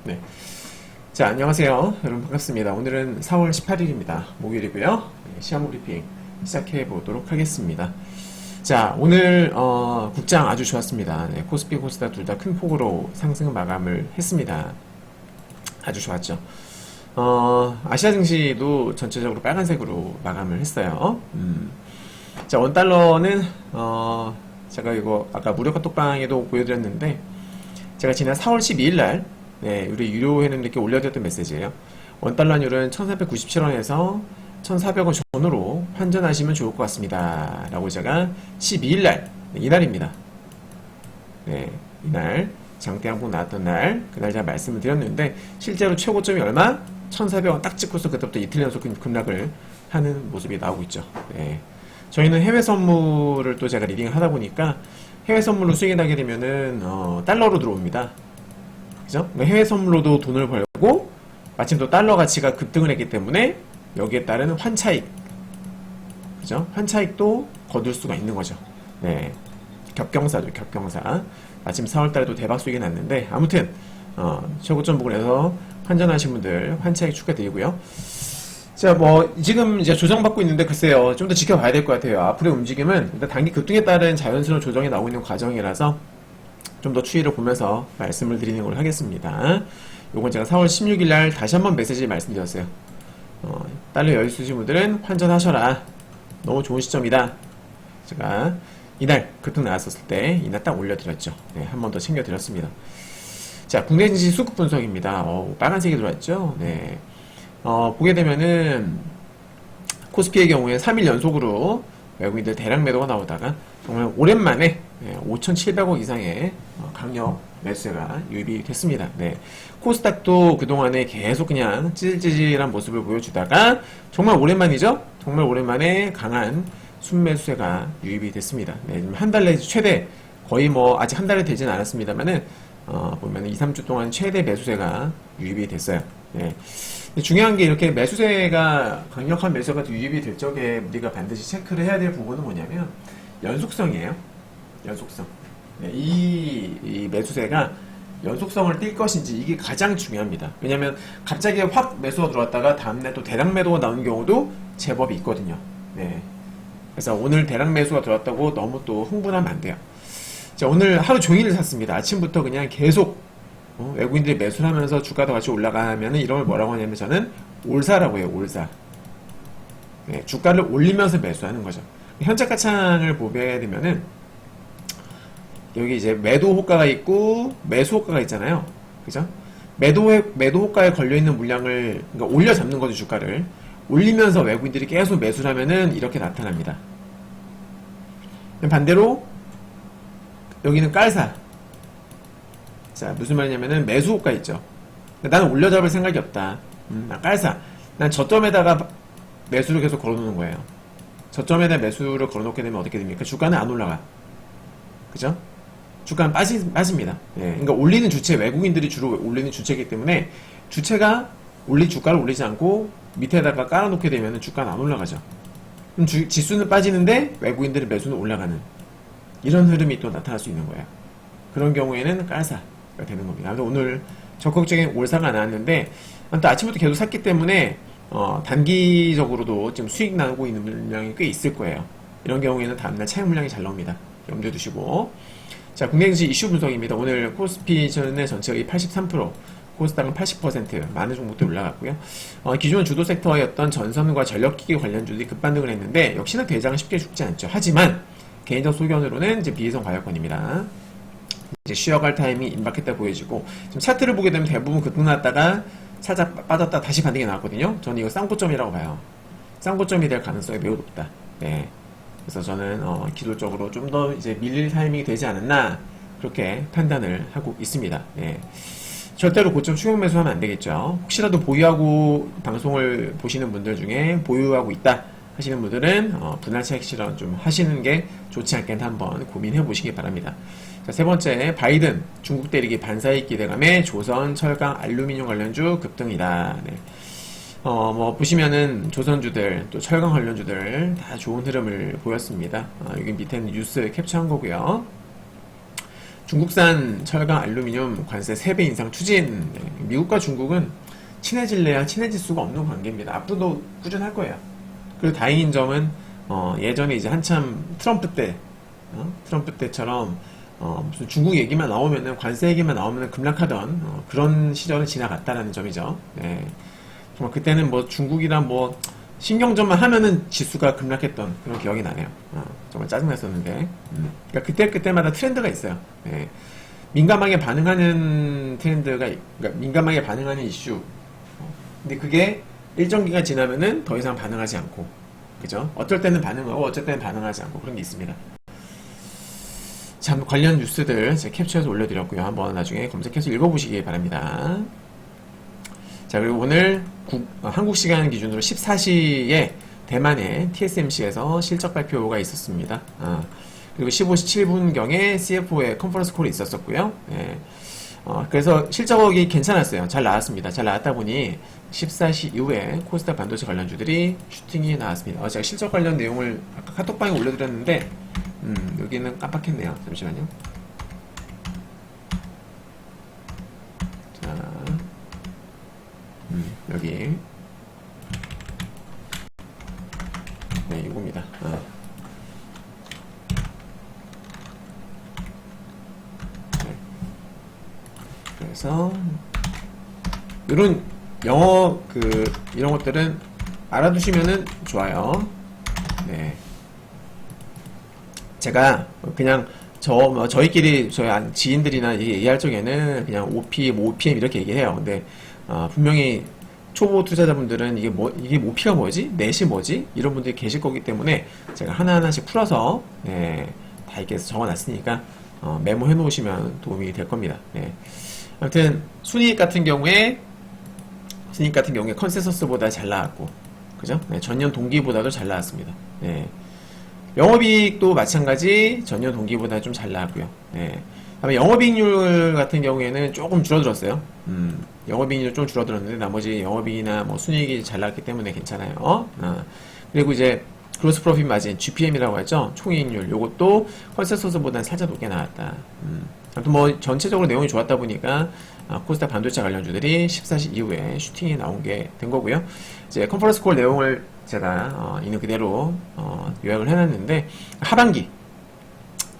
네. 자, 안녕하세요. 여러분 반갑습니다. 오늘은 4월 18일입니다. 목요일이고요. 네, 시험 브리핑 시작해 보도록 하겠습니다. 자, 오늘 국장 아주 좋았습니다. 네, 코스피, 코스닥 둘 다 큰 폭으로 상승 마감을 했습니다. 아주 좋았죠. 아시아 증시도 전체적으로 빨간색으로 마감을 했어요. 자, 원달러는 제가 이거 아까 무료카 톡방에도 보여드렸는데, 제가 지난 4월 12일 날 네, 우리 유료회원님들께 올려드렸던 메시지예요. 원달러율은 1497원에서 1400원 전후로 환전하시면 좋을 것 같습니다 라고 제가 12일 날, 네, 이날입니다. 네, 이날 장대 항복 나왔던 날, 그날 제가 말씀을 드렸는데 실제로 최고점이 얼마? 1400원 딱 찍고서 그때부터 이틀 연속 급락을 하는 모습이 나오고 있죠. 네. 저희는 해외 선물을 또 제가 리딩을 하다 보니까 해외 선물로 수익이 나게 되면은 달러로 들어옵니다. 그죠? 해외 선물로도 돈을 벌고 마침 또 달러 가치가 급등을 했기 때문에 여기에 따른 환차익, 그죠? 환차익도 거둘 수가 있는 거죠. 네, 겹경사죠, 겹경사. 마침 4월달에도 대박 수익이 났는데 아무튼 최고점 부근에서 환전하신 분들 환차익 축하드리고요. 자, 지금 이제 조정받고 있는데, 글쎄요, 좀 더 지켜봐야 될 것 같아요. 앞으로의 움직임은 일단 단기 급등에 따른 자연스러운 조정이 나오고 있는 과정이라서 좀 더 추이를 보면서 말씀을 드리는 걸로 하겠습니다. 요건 제가 4월 16일 날 다시 한번 메시지 말씀드렸어요. 달러 여유 있으신 분들은 환전하셔라. 너무 좋은 시점이다. 제가 이날 급등 나왔었을 때 이날 딱 올려드렸죠. 네, 한 번 더 챙겨드렸습니다. 자, 국내 증시 수급 분석입니다. 빨간색이 들어왔죠. 네. 보게 되면은 코스피의 경우에 3일 연속으로 외국인들 대량 매도가 나오다가 정말 오랜만에 5,700억 이상의 강력 매수세가 유입이 됐습니다. 네. 코스닥도 그동안에 계속 그냥 찌질찌질한 모습을 보여주다가 정말 오랜만이죠? 정말 오랜만에 강한 순매수세가 유입이 됐습니다. 네. 한 달 내 최대, 거의 아직 한 달이 되진 않았습니다만은 보면 2, 3주 동안 최대 매수세가 유입이 됐어요. 네. 중요한 게 이렇게 매수세가, 강력한 매수세가 유입이 될 적에 우리가 반드시 체크를 해야 될 부분은 뭐냐면 연속성이에요. 연속성. 네, 이 매수세가 연속성을 띌 것인지, 이게 가장 중요합니다. 왜냐면 갑자기 확 매수가 들어왔다가 다음날 또 대량 매도가 나오는 경우도 제법 있거든요. 네. 그래서 오늘 대량 매수가 들어왔다고 너무 또 흥분하면 안 돼요. 자, 오늘 하루 종일 샀습니다. 아침부터 그냥 계속 외국인들이 매수를 하면서 주가도 같이 올라가면은 이런 걸 뭐라고 하냐면 저는 올사라고 해요. 올사. 네, 주가를 올리면서 매수하는 거죠. 현재가 창을 보게 되면은 여기 이제 매도 효과가 있고 매수 효과가 있잖아요. 그죠? 매도 효과에 걸려있는 물량을, 그러니까 올려 잡는 거죠. 주가를 올리면서 외국인들이 계속 매수를 하면은 이렇게 나타납니다. 반대로 여기는 깔사. 자, 무슨 말이냐면은 매수 효과 있죠. 나는 올려잡을 생각이 없다. 나 깔사. 난 저점에다가 매수를 계속 걸어놓는 거예요. 저점에다 매수를 걸어놓게 되면 어떻게 됩니까? 주가는 안 올라가. 그죠? 주가는 빠집니다. 예, 그러니까 올리는 주체, 외국인들이 주로 올리는 주체이기 때문에 주체가 주가를 올리지 않고 밑에다가 깔아놓게 되면 주가는 안 올라가죠. 그럼 지수는 빠지는데 외국인들의 매수는 올라가는 이런 흐름이 또 나타날 수 있는 거예요. 그런 경우에는 깔사가 되는 겁니다. 그래서 오늘 적극적인 올사가 나왔는데 또 아침부터 계속 샀기 때문에 단기적으로도 지금 수익 나고 있는 물량이 꽤 있을 거예요. 이런 경우에는 다음날 차익 물량이 잘 나옵니다. 염두에 두시고. 자, 국내 증시 이슈 분석입니다. 오늘 코스피 전체가 83%, 코스닥은 80%, 많은 종목들이 올라갔고요. 기존 주도 섹터였던 전선과 전력기기 관련주들이 급반등을 했는데 역시나 대장은 쉽게 죽지 않죠. 하지만 개인적 소견으로는 이제 비해성 과열권입니다. 이제 쉬어갈 타임이 임박했다 보여지고, 지금 차트를 보게 되면 대부분 급등 났다가 살짝 빠졌다 다시 반등이 나왔거든요. 저는 이거 쌍고점이라고 봐요. 쌍고점이 될 가능성이 매우 높다. 네. 그래서 저는 기술적으로 좀 더 이제 밀릴 타이밍이 되지 않았나, 그렇게 판단을 하고 있습니다. 네. 절대로 고점 추격 매수하면 안 되겠죠. 혹시라도 보유하고 방송을 보시는 분들 중에 보유하고 있다 하시는 분들은 분할 차익 실현 좀 하시는 게 좋지 않겠나 한번 고민해 보시기 바랍니다. 자, 세 번째, 바이든 중국 대리기 반사익 기대감에 조선, 철강, 알루미늄 관련주 급등이다. 네. 보시면은 조선주들, 또 철강 관련주들 다 좋은 흐름을 보였습니다. 여기 밑에는 뉴스 캡처한 거고요. 중국산 철강 알루미늄 관세 3배 인상 추진. 네, 미국과 중국은 친해질래야 친해질 수가 없는 관계입니다. 앞으로도 꾸준할 거예요. 그리고 다행인 점은 예전에 이제 한참 트럼프 때 트럼프 때처럼 무슨 중국 얘기만 나오면은 관세 얘기만 나오면은 급락하던 그런 시절은 지나갔다라는 점이죠. 네. 정말 그때는 뭐 중국이랑 뭐 신경전만 하면은 지수가 급락했던 그런 기억이 나네요. 정말 짜증났었는데. 그러니까 그때마다 트렌드가 있어요. 네. 민감하게 반응하는 트렌드가, 그러니까 민감하게 반응하는 이슈. 근데 그게 일정 기간 지나면은 더 이상 반응하지 않고, 그죠? 어떨 때는 반응하고, 어쩔 때는 반응하지 않고 그런 게 있습니다. 자, 관련 뉴스들 제가 캡처해서 올려드렸고요. 한번 나중에 검색해서 읽어보시기 바랍니다. 자, 그리고 오늘 한국 시간 기준으로 14시에 대만의 TSMC에서 실적 발표가 있었습니다. 그리고 15시 7분경에 CFO의 컨퍼런스 콜이 있었었고요. 예. 그래서 실적이 괜찮았어요. 잘 나왔습니다. 잘 나왔다 보니 14시 이후에 코스닥 반도체 관련주들이 슈팅이 나왔습니다. 제가 실적 관련 내용을 아까 카톡방에 올려드렸는데 여기는 깜빡했네요. 잠시만요. 자, 여기 네, 이겁니다. 네. 그래서 이런 영어 이런 것들은 알아두시면은 좋아요. 네. 제가 그냥 저희끼리 저희 지인들이나 얘기할 적에는 그냥 OP, OPM 이렇게 얘기해요. 근데 분명히 초보 투자자분들은 이게 OP가 뭐지? 넷이 뭐지? 이런 분들이 계실 거기 때문에 제가 하나하나씩 풀어서 네, 다 이렇게 적어놨으니까 메모해 놓으시면 도움이 될 겁니다. 네. 아무튼 순이익 같은 경우에 컨센서스보다 잘 나왔고, 그죠? 네, 전년 동기보다도 잘 나왔습니다. 네. 영업이익도 마찬가지 전년 동기보다 좀 잘 나왔고요. 네. 다음에 영업이익률 같은 경우에는 조금 줄어들었어요. 영업이익률 좀 줄어들었는데 나머지 영업이익이나 뭐 순이익이 잘 나왔기 때문에 괜찮아요. 그리고 이제 그로스 프로핏 마진 GPM이라고 하죠. 총이익률 요것도 컨센서스보다는 살짝 높게 나왔다. 아무튼 뭐 전체적으로 내용이 좋았다 보니까 코스닥 반도체 관련주들이 14시 이후에 슈팅이 나온 게 된 거고요. 이제 컨퍼런스 콜 내용을 제가 있는 그대로 요약을 해놨는데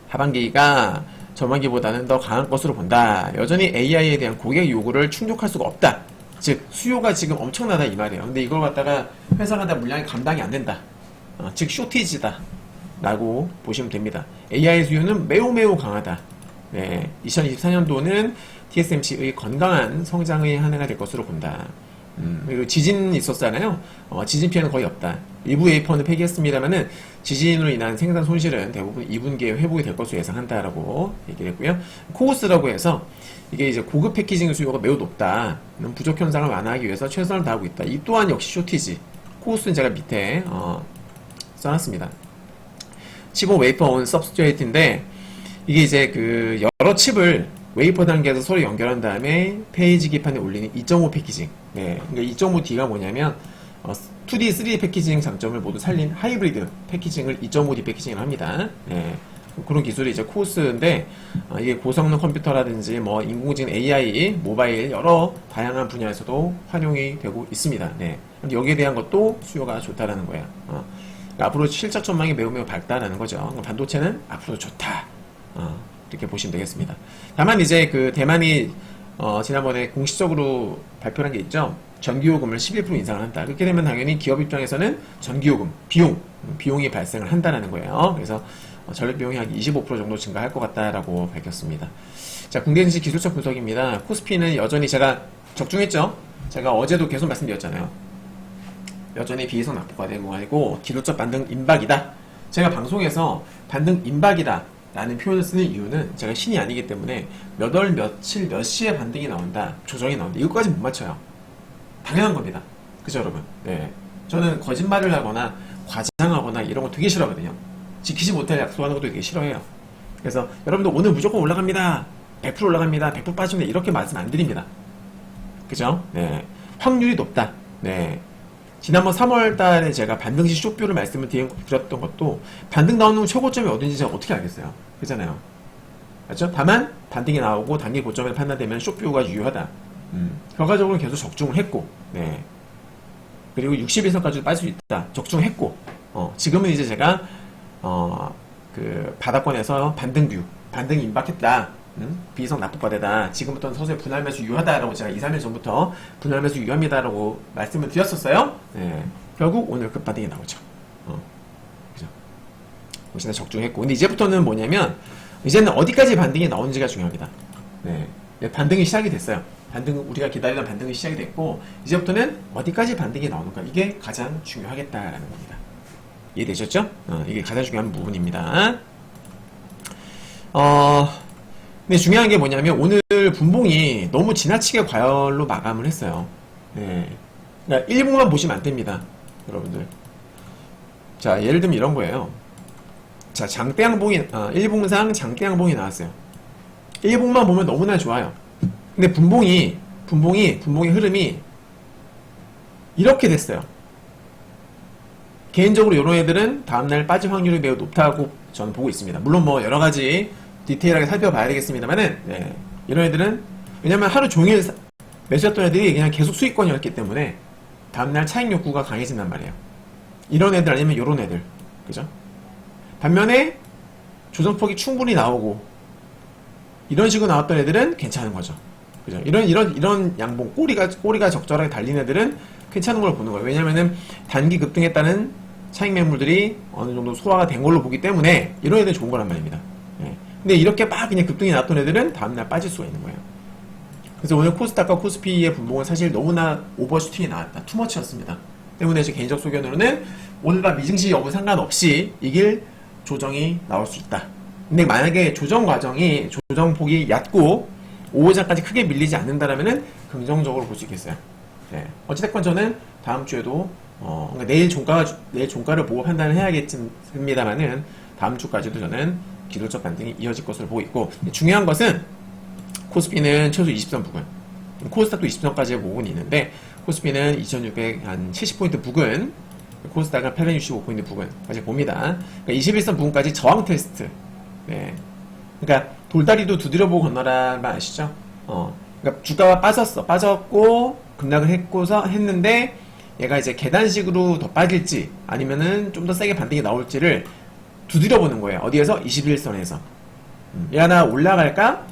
하반기가 전반기보다는 더 강한 것으로 본다. 여전히 AI에 대한 고객 요구를 충족할 수가 없다. 즉 수요가 지금 엄청나다 이 말이에요. 근데 이걸 갖다가 회사가 다 물량이 감당이 안 된다. 즉 쇼티지다 라고 보시면 됩니다. AI 수요는 매우 강하다. 네, 2024년도는 TSMC의 건강한 성장의 한 해가 될 것으로 본다. 그리고 지진 있었잖아요. 지진 피해는 거의 없다. 일부 웨이퍼는 폐기했습니다만은 지진으로 인한 생산 손실은 대부분 2분기에 회복이 될 것으로 예상한다라고 얘기를 했고요. 코오스라고 해서 이게 이제 고급 패키징 수요가 매우 높다. 부족 현상을 완화하기 위해서 최선을 다하고 있다. 이 또한 역시 쇼티지. 코오스는 제가 밑에 써놨습니다. 15 웨이퍼 온 서브스트레이트인데 이게 이제 여러 칩을 웨이퍼 단계에서 서로 연결한 다음에 페이지 기판에 올리는 2.5 패키징. 네, 그러니까 2.5D가 뭐냐면 2D, 3D 패키징 장점을 모두 살린 하이브리드 패키징을 2.5D 패키징을 합니다. 네, 그런 기술이 이제 코스인데 이게 고성능 컴퓨터라든지 뭐 인공지능 AI, 모바일 여러 다양한 분야에서도 활용이 되고 있습니다. 네, 여기에 대한 것도 수요가 좋다라는 거예요. 그러니까 앞으로 실적 전망이 매우 밝다라는 거죠. 그러니까 반도체는 앞으로 좋다. 이렇게 보시면 되겠습니다. 다만 이제 대만이 지난번에 공식적으로 발표한 게 있죠. 전기요금을 11% 인상을 한다. 그렇게 되면 당연히 기업 입장에서는 전기요금, 비용이 발생을 한다는 거예요. 그래서 전력 비용이 한 25% 정도 증가할 것 같다라고 밝혔습니다. 자, 국내증시 기술적 분석입니다. 코스피는 여전히 제가 적중했죠. 제가 어제도 계속 말씀드렸잖아요. 여전히 비이성 낙폭가 되고 기술적 반등 임박이다. 제가 방송에서 반등 임박이다 라는 표현을 쓰는 이유는 제가 신이 아니기 때문에 몇 월, 며칠, 몇 시에 반등이 나온다, 조정이 나온다, 이것까지 못 맞춰요. 당연한 겁니다. 그죠, 여러분? 네. 저는 거짓말을 하거나 과장하거나 이런 거 되게 싫어하거든요. 지키지 못할 약속하는 것도 되게 싫어해요. 그래서 여러분들 오늘 무조건 올라갑니다. 100% 올라갑니다. 100% 빠집니다. 이렇게 말씀 안 드립니다. 그죠? 네. 확률이 높다. 네. 지난번 3월 달에 제가 반등시 쇼뷰를 말씀을 드렸던 것도 반등 나오는 최고점이 어딘지 제가 어떻게 알겠어요? 그잖아요. 맞죠? 다만 반등이 나오고 단기 고점에서 판단되면 숏뷰가 유효하다. 결과적으로 계속 적중을 했고, 네. 그리고 61선까지도 빠질 수 있다. 적중했고, 지금은 이제 제가 그 바닥권에서 반등뷰, 반등이 임박했다. 비이성 납부과대다. 지금부터는 서서히 분할매수 유효하다라고 제가 2, 3일 전부터 분할매수 유효합니다라고 말씀을 드렸었어요. 네. 결국 오늘 급반등이 나오죠. 그죠? 혹시나 적중했고. 근데 이제부터는 뭐냐면, 이제는 어디까지 반등이 나오는지가 중요합니다. 네. 반등이 시작이 됐어요. 우리가 기다리던 반등이 시작이 됐고, 이제부터는 어디까지 반등이 나오는가. 이게 가장 중요하겠다라는 겁니다. 이해되셨죠? 이게 가장 중요한 부분입니다. 근데 중요한 게 뭐냐면, 오늘 분봉이 너무 지나치게 과열로 마감을 했어요. 네. 그러니까 1분만 보시면 안 됩니다. 여러분들. 자, 예를 들면 이런 거예요. 자, 장대양봉이, 일봉상 장대양봉이 나왔어요. 일봉만 보면 너무나 좋아요. 근데 분봉의 흐름이 이렇게 됐어요. 개인적으로 이런 애들은 다음날 빠질 확률이 매우 높다고 저는 보고 있습니다. 물론 뭐 여러가지 디테일하게 살펴봐야 되겠습니다만은, 네. 이런 애들은, 왜냐면 하루 종일 매수했던 애들이 그냥 계속 수익권이었기 때문에 다음날 차익 욕구가 강해진단 말이에요. 이런 애들 아니면 이런 애들. 그죠? 반면에 조정폭이 충분히 나오고 이런 식으로 나왔던 애들은 괜찮은 거죠. 그죠? 이런 양봉, 꼬리가 적절하게 달린 애들은 괜찮은 걸 보는 거예요. 왜냐면은 단기 급등했다는 차익 매물들이 어느 정도 소화가 된 걸로 보기 때문에 이런 애들은 좋은 거란 말입니다. 예. 근데 이렇게 막 그냥 급등이 나왔던 애들은 다음날 빠질 수가 있는 거예요. 그래서 오늘 코스닥과 코스피의 분봉은 사실 너무나 오버슈팅이 나왔다. 투머치였습니다. 때문에 제 개인적 소견으로는 오늘과 미증시 여부 상관없이 이길 조정이 나올 수 있다. 근데 만약에 조정 과정이 조정폭이 얕고 5호장까지 크게 밀리지 않는다라면은 긍정적으로 볼 수 있겠어요. 네. 어찌됐건 저는 다음 주에도 그러니까 내일 종가를 보고 판단을 해야겠습니다만은 다음 주까지도 저는 기술적 반등이 이어질 것으로 보고 있고, 중요한 것은 코스피는 최소 20선 부근, 코스닥도 20선까지의 모근이 있는데 코스피는 2670포인트 부근, 코스닥은 865포인트 부근까지 봅니다. 그러니까 21선 부근까지 저항 테스트. 네. 그러니까 돌다리도 두드려보고 건너라는 말 아시죠? 그러니까 주가가 빠졌고 급락을 했는데 얘가 이제 계단식으로 더 빠질지 아니면은 좀 더 세게 반등이 나올지를 두드려보는 거예요. 어디에서? 21선에서. 얘 하나 올라갈까?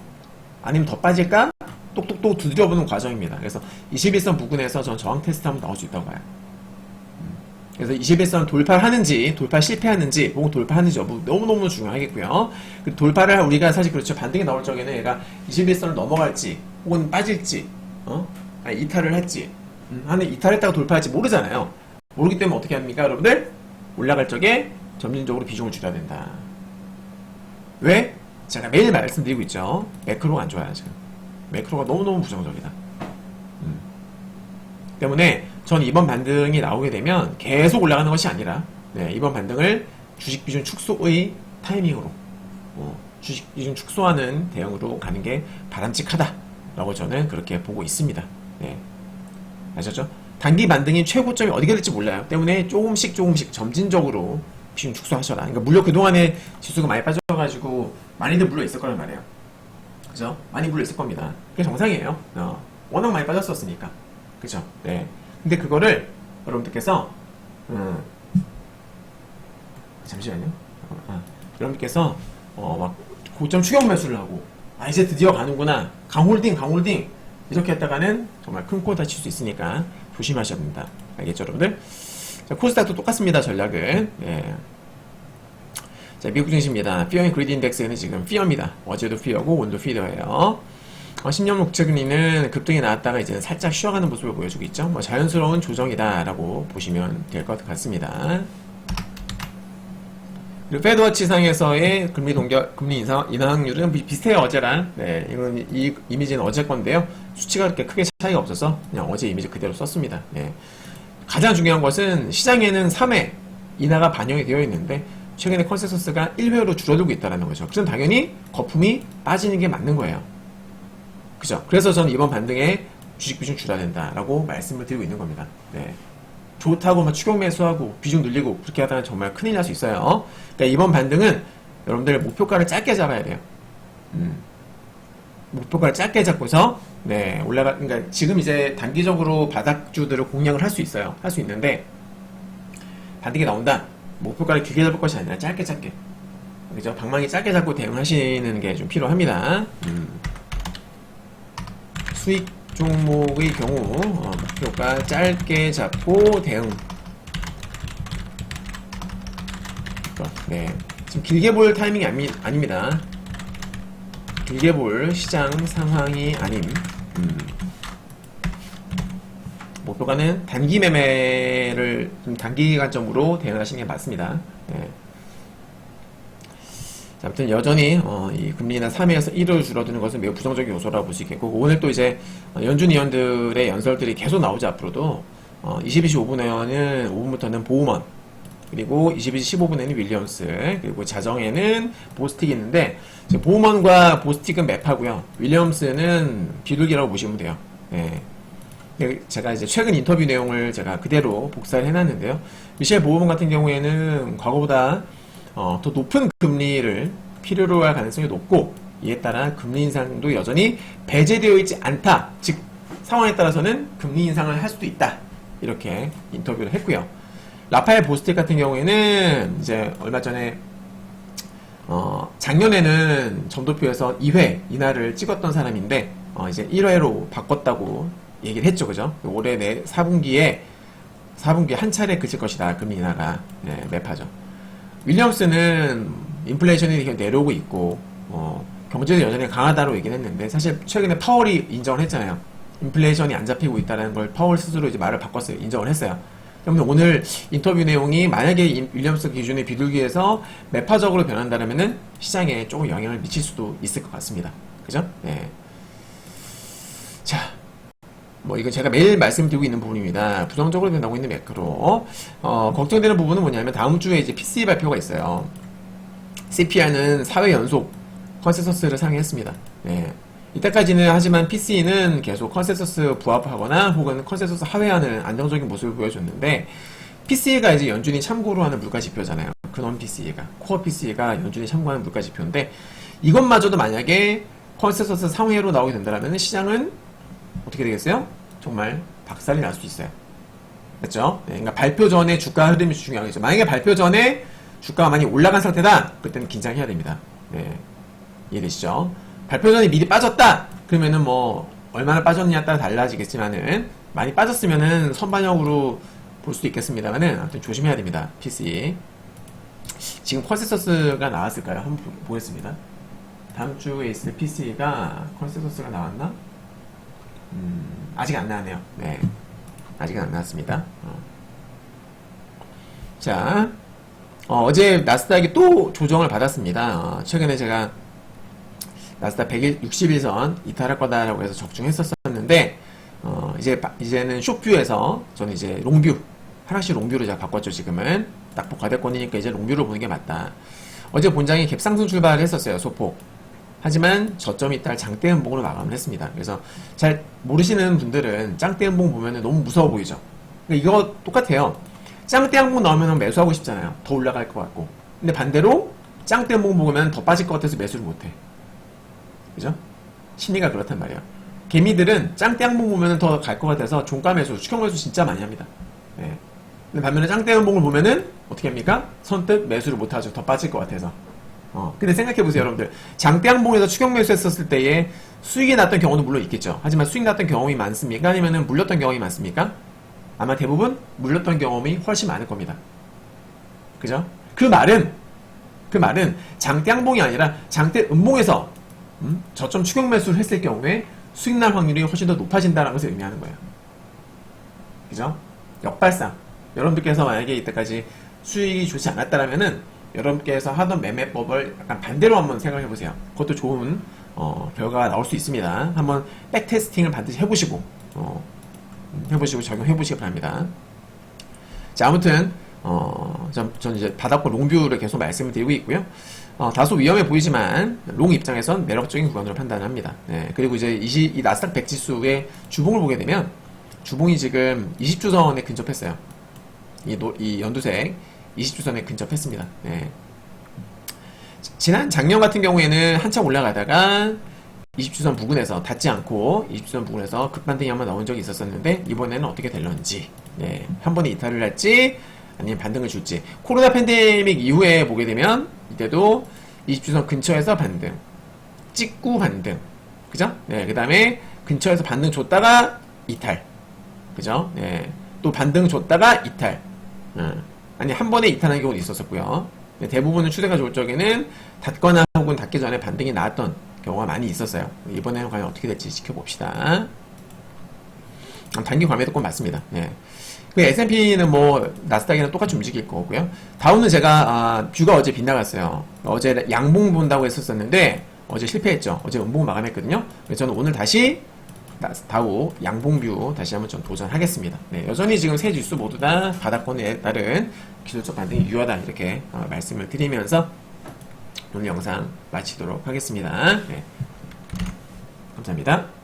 아니면 더 빠질까? 똑똑똑 두드려보는 과정입니다. 그래서 21선 부근에서 전 저항 테스트 한번 나올 수 있다고 봐요. 그래서 21선 돌파하는지, 돌파 실패하는지, 혹은 돌파하는지 여부 너무너무 중요하겠고요. 그 돌파를 우리가 사실 그렇죠. 반등이 나올 적에는 얘가 21선을 넘어갈지, 혹은 빠질지, 아니, 이탈을 할지, 이탈했다가 돌파할지 모르잖아요. 모르기 때문에 어떻게 합니까, 여러분들? 올라갈 적에 점진적으로 비중을 줄여야 된다. 왜? 제가 매일 말씀드리고 있죠. 매크로가 안 좋아요, 지금. 매크로가 너무너무 부정적이다. 때문에 전 이번 반등이 나오게 되면 계속 올라가는 것이 아니라, 네, 이번 반등을 주식 비중 축소의 타이밍으로, 주식 비중 축소하는 대응으로 가는 게 바람직하다라고 저는 그렇게 보고 있습니다. 네. 아셨죠? 단기 반등이 최고점이 어디가 될지 몰라요. 때문에 조금씩 점진적으로 비중 축소하셔라. 그러니까 물론 그동안에 지수가 많이 빠져가지고 많이들 물려 있을 거란 말이에요. 그죠? 많이 물려 있을 겁니다. 그게 정상이에요. 워낙 많이 빠졌었으니까. 그죠? 네. 근데 그거를 여러분들께서 잠시만요. 여러분들께서 막 고점 추격 매수를 하고 이제 드디어 가는구나. 강홀딩 이렇게 했다가는 정말 큰 코 다칠 수 있으니까 조심하셔야 됩니다. 알겠죠, 여러분들? 자, 코스닥도 똑같습니다. 전략은. 네. 자, 미국 증시입니다. 피어 앤 그리드 인덱스는 지금 피어입니다. 어제도 피어고 오늘도 피어예요. 10년 목적금리는 급등이 나왔다가 이제 살짝 쉬어가는 모습을 보여주고 있죠. 뭐 자연스러운 조정이다라고 보시면 될 것 같습니다. 그리고 페드워치상에서의 금리 인하율은 비슷해요, 어제랑. 네, 이 이미지는 어제 건데요. 수치가 그렇게 크게 차이가 없어서 그냥 어제 이미지 그대로 썼습니다. 네. 가장 중요한 것은 시장에는 3회 인하가 반영이 되어 있는데 최근에 컨센서스가 1회로 줄어들고 있다는 거죠. 그럼 당연히 거품이 빠지는 게 맞는 거예요. 그죠? 그래서 저는 이번 반등에 주식 비중 줄여야 된다라고 말씀을 드리고 있는 겁니다. 네. 좋다고 막 추격 매수하고 비중 늘리고 그렇게 하다가 정말 큰일 날 수 있어요. 그러니까 이번 반등은 여러분들 목표가를 짧게 잡아야 돼요. 목표가를 짧게 잡고서 네, 그러니까 지금 이제 단기적으로 바닥주들을 공략을 할 수 있어요. 할 수 있는데 반등이 나온다. 목표가를 길게 잡을 것이 아니라 짧게 그죠? 방망이 짧게 잡고 대응하시는 게 좀 필요합니다. 수익 종목의 경우 목표가 짧게 잡고 대응. 네, 지금 길게 볼 타이밍이 아닙니다. 길게 볼 시장 상황이 아님. 목표가는 단기 매매를 좀 단기 관점으로 대응하시는 게 맞습니다. 네. 자, 아무튼 여전히 이 금리나 3에서 1을 줄어드는 것은 매우 부정적인 요소라고 볼 수 있겠고, 오늘 또 이제 연준 위원들의 연설들이 계속 나오죠. 앞으로도 22시 5분부터는 보우먼, 그리고 22시 15분에는 윌리엄스, 그리고 자정에는 보스틱이 있는데, 보우먼과 보스틱은 맵하고요, 윌리엄스는 비둘기라고 보시면 돼요. 네. 제가 이제 최근 인터뷰 내용을 제가 그대로 복사를 해놨는데요. 미셸 보우먼 같은 경우에는 과거보다 더 높은 금리를 필요로 할 가능성이 높고, 이에 따라 금리 인상도 여전히 배제되어 있지 않다. 즉 상황에 따라서는 금리 인상을 할 수도 있다. 이렇게 인터뷰를 했고요. 라파엘 보스틱 같은 경우에는 이제 얼마 전에 작년에는 점도표에서 2회 인하를 찍었던 사람인데 이제 1회로 바꿨다고 얘기를 했죠. 그죠? 올해 내 4분기에 한 차례 그칠 것이다. 금리 인하가. 네, 맵하죠. 윌리엄스는 인플레이션이 내려오고 있고 경제도 여전히 강하다고 얘기를 했는데, 사실 최근에 파월이 인정을 했잖아요. 인플레이션이 안 잡히고 있다는 걸 파월 스스로 이제 말을 바꿨어요. 인정을 했어요. 그러면 오늘 인터뷰 내용이 만약에 윌리엄스 기준의 비둘기에서 매파적으로 변한다면은 시장에 조금 영향을 미칠 수도 있을 것 같습니다. 그죠? 네. 자, 이건 제가 매일 말씀드리고 있는 부분입니다. 부정적으로 변하고 있는 매크로. 걱정되는 부분은 뭐냐면 다음 주에 이제 PCE 발표가 있어요. CPI는 4회 연속 컨센서스를 상회했습니다. 네. 이때까지는 하지만 PC는 계속 컨센서스 부합하거나 혹은 컨센서스 하회하는 안정적인 모습을 보여줬는데, PC가 이제 연준이 참고로 하는 물가 지표잖아요. 근원 PC가, 코어 PC가 연준이 참고하는 물가 지표인데, 이것마저도 만약에 컨센서스 상회로 나오게 된다면 시장은 어떻게 되겠어요? 정말 박살이 날 수 있어요. 그렇죠? 네, 그러니까 발표 전에 주가 흐름이 중요하겠죠. 만약에 발표 전에 주가가 많이 올라간 상태다, 그때는 긴장해야 됩니다. 네, 이해되시죠? 발표 전에 미리 빠졌다, 그러면은 얼마나 빠졌느냐에 따라 달라지겠지만은, 많이 빠졌으면은 선반영으로 볼 수도 있겠습니다만은, 아무튼 조심해야 됩니다. PC. 지금 컨센서스가 나왔을까요? 한번 보겠습니다. 다음 주에 있을 PC가 컨센서스가 나왔나? 아직 안 나왔네요. 네. 아직은 안 나왔습니다. 자, 어제 나스닥이 또 조정을 받았습니다. 최근에 제가 나스닥 160일선 이탈할 거다라고 해서 적중했었는데, 이제는 숏뷰에서 저는 이제 롱뷰, 하락시 롱뷰로 제가 바꿨죠. 지금은 딱 과대권이니까 이제 롱뷰로 보는 게 맞다. 어제 본장이 갭상승 출발을 했었어요. 소폭. 하지만 저점이 이탈 장대 음봉으로 마감을 했습니다. 그래서 잘 모르시는 분들은 짱대 음봉 보면 너무 무서워 보이죠. 그러니까 이거 똑같아요. 짱대 음봉 나오면 매수하고 싶잖아요. 더 올라갈 것 같고. 근데 반대로 짱대 음봉 보면 더 빠질 것 같아서 매수를 못해. 그죠? 심리가 그렇단 말이에요. 개미들은 짱대 음봉 보면 더 갈 것 같아서 종가 매수, 추격 매수 진짜 많이 합니다. 네. 근데 반면에 짱대 음봉을 보면은 어떻게 합니까? 선뜻 매수를 못하죠. 더 빠질 것 같아서. 근데 생각해보세요, 여러분들. 장대양봉에서 추격 매수했었을 때에 수익이 났던 경우도 물론 있겠죠. 하지만 수익 났던 경험이 많습니까? 아니면은 물렸던 경험이 많습니까? 아마 대부분 물렸던 경험이 훨씬 많을 겁니다. 그죠? 그 말은 장대양봉이 아니라 장대 음봉에서 저점 추격 매수를 했을 경우에 수익 날 확률이 훨씬 더 높아진다는 것을 의미하는 거예요. 그죠? 역발상. 여러분들께서 만약에 이때까지 수익이 좋지 않았다면은 여러분께서 하던 매매법을 약간 반대로 한번 생각해 보세요. 그것도 좋은 결과가 나올 수 있습니다. 한번 백테스팅을 반드시 해보시고 적용해 보시기 바랍니다. 자, 아무튼 전 이제 바닥권 롱뷰를 계속 말씀을 드리고 있고요. 다소 위험해 보이지만 롱 입장에선 매력적인 구간으로 판단합니다. 네, 그리고 이제 이 나스닥 100 지수의 주봉을 보게 되면 주봉이 지금 20주선에 근접했어요. 이 연두색 20주선에 근접했습니다. 네. 지난 작년 같은 경우에는 한참 올라가다가 20주선 부근에서 닿지 않고 20주선 부근에서 급반등이 한번 나온 적이 있었었는데 이번에는 어떻게 될런지 네, 한 번에 이탈을 할지 아니면 반등을 줄지 코로나 팬데믹 이후에 보게 되면 이때도 20주선 근처에서 반등 찍고 반등 그죠? 네, 그 다음에 근처에서 반등 줬다가 이탈 그죠? 네, 또 반등 줬다가 이탈 아니 한 번에 이탈하는 경우도 있었었고요. 네, 대부분은 추세가 좋을 적에는 닿거나 혹은 닿기 전에 반등이 나왔던 경우가 많이 있었어요. 이번에는 과연 어떻게 될지 지켜봅시다. 단기 과매도 꼭 맞습니다. 네. S&P는 뭐 나스닥이랑 똑같이 움직일 거고요. 다우는 제가 뷰가 어제 빗나갔어요. 어제 양봉 본다고 했었는데 어제 실패했죠. 어제 음봉 마감했거든요. 그래서 저는 오늘 다시 다우 양봉뷰 다시 한번 좀 도전하겠습니다. 네, 여전히 지금 세 지수 모두 다 바닥권에 따른 기술적 반등이 유효하다 이렇게 말씀을 드리면서 오늘 영상 마치도록 하겠습니다. 네, 감사합니다.